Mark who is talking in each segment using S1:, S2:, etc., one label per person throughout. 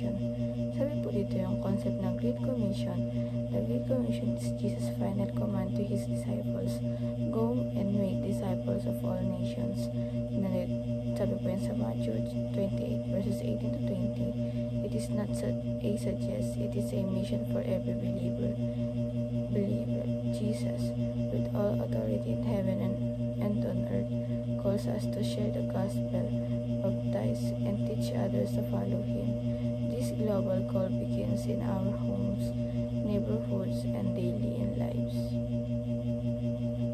S1: Commission. Sabi po dito yung concept ng Great Commission. The Great Commission is Jesus' final command to His disciples. Go and make disciples of all nations. Sabi po yan sa Matthew 28 verses 18 to 20. It is not a suggest, it is a mission for every believer. Jesus, with all authority in heaven and on earth, calls us to share the gospel, baptize, and teach others to follow Him. This global call begins in our homes, neighborhoods, and daily lives.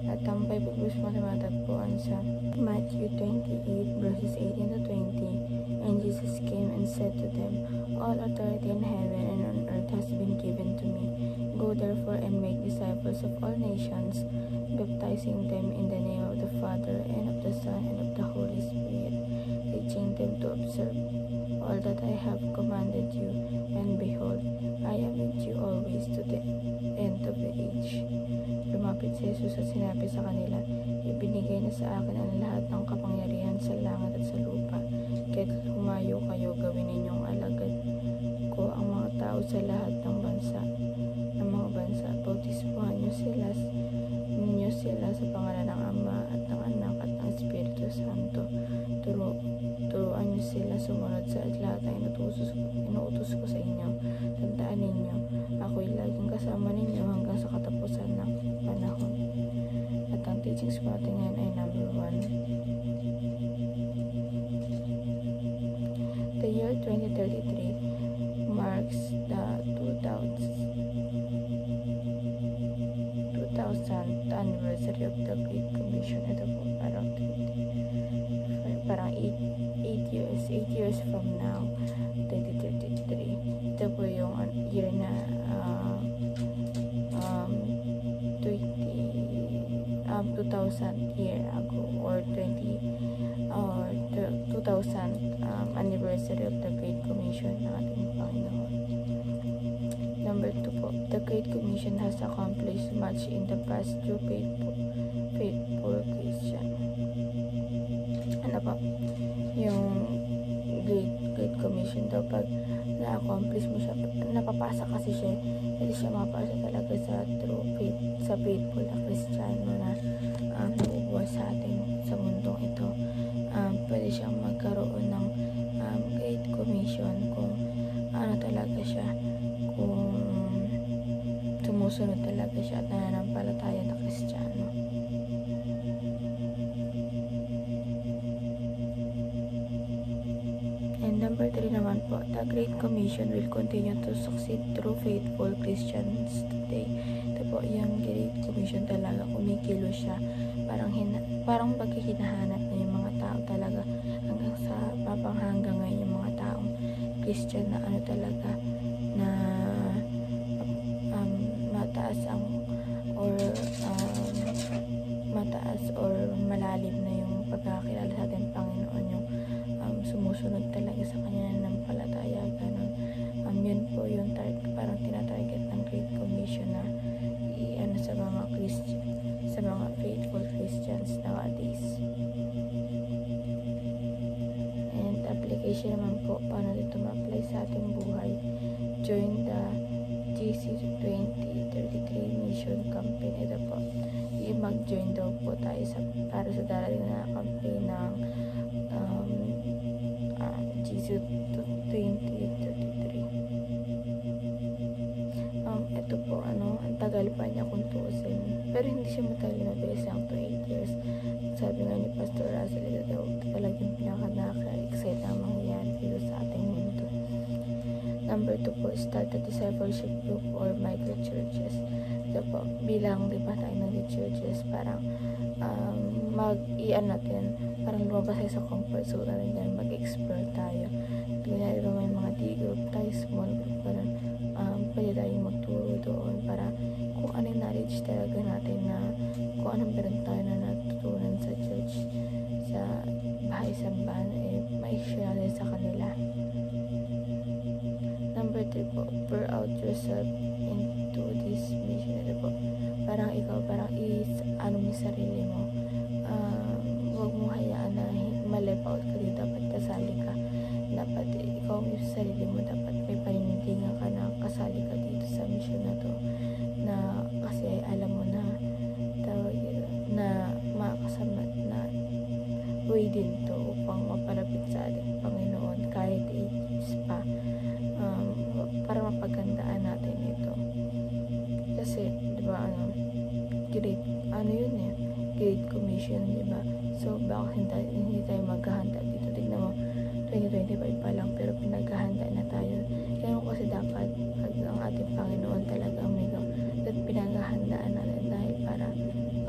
S1: At ang Bible verse mo matatagpuan sa Matthew 28 verses 18 to 20. And Jesus came and said to them, all authority in heaven and on earth has been given to me. Go therefore and make disciples of all nations, baptizing them in the name of the Father, and of the Son, and of the Holy Spirit, teaching them to observe all that I have commanded you, and behold, I am with you always to the end of the age. Lumapit si Jesus at sinabi sa kanila, ibinigay na sa akin ang lahat ng kapangyarihan sa langit at sa lupa. Kaya't humayo kayo, gawin ninyong alagad ko ang mga tao sa lahat ng bansa. Bautismuhan ninyo sila sa pangalan ng Ama at ng Anak at ng Espiritu Santo. Turuan niyo sila sumunod sa lahat na inuutos ko sa inyo. Tandaan ninyo, ako'y laging kasama ninyo hanggang sa katapusan ng panahon. At ang teachings natin ngayon ay number 1. The year 2033 marks the 2000th anniversary of the Great Commission. Ito po parang 8 years from now, 2033. Ito po yung year na 2000 year ago, or 2000th anniversary of the Great Commission ng ating Panginoon. Number 2 po, the Great Commission has accomplished much in the past through faithful Christian. Ano po? Yung Great Commission daw, pag na-accomplish mo siya, napapasa kasi siya, hindi siya mapasa talaga sa faithful na Kristiyano na nabubuhay sa ating sa mundong ito. Pwede siyang magkaroon ng Great Commission kung ano talaga siya, kung sumusunod talaga siya at nananampalataya na Kristiyano. And number 3 naman po, the Great Commission will continue to succeed through faithful Christians today. Ito po, yung Great Commission talaga, kumikilo siya. Parang pagkihinahanap na yung mga tao talaga hanggang sa hanggang ngayon yung mga taong Christian na ano talaga, na mataas or malalim na yung pagkakilala sa ating Panginoon, yung sumusunod talaga sa kanya ng palataya, ganun. Yun po yung parang tinatarget ng Great Commission na sa mga Christian, sa mga faithful Christians nowadays. And application naman po, paano dito ma-apply sa ating buhay. Join the GC 2033 Mission Campaign. Ito po, mag-join daw po tayo para sa darating na campaign ng GC 2033. Ito po, ang tagal pa niya kung tuusin, pero hindi siya matagal, mabilis lang to 8 years. Sabi nga ni Pastor Russell, ito daw talagang pinaka-excite na mangyayari dito sa ating mundo. Number 2 po, start a discipleship group or micro-churches. Ito po, bilang di ba tayo nag-churches, parang natin, parang lumabas tayo sa comfort zone na rin, mag-explore tayo. Kaya diba may mga D-group tayo, small group, parang pwede tayong magturo doon para kung ano yung knowledge talaga natin, na kung anong meron tayo na natutunan sa church, sa bahay sambahan, ma-share natin sa kanila. Number 3 po, pour out yourself into this mission. Ito po, parang ikaw, ano mo sarili mo, huwag mo hayaan na ma-left out ka dito, dapat kasali ka, dapat ikaw yung sarili mo, dapat may devotion, di ba? So, bakit hindi tayo maghahanda dito? Tignan mo, 2025 pa lang, pero pinaghahanda na tayo. Ganun kasi dapat, pag ang ating Panginoon talaga ang may at pinaghahandaan natin dahil para,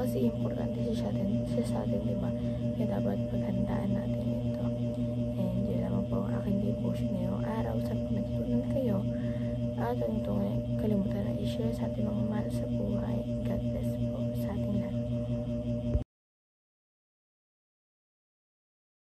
S1: kasi importante siya sa atin, di ba? Kaya dapat paghandaan natin ito. And yun naman po ang aking devotion ngayong araw. Sa pag natutunan kayo, at huwag nitong kalimutan na i-share sa ating mga mahal sa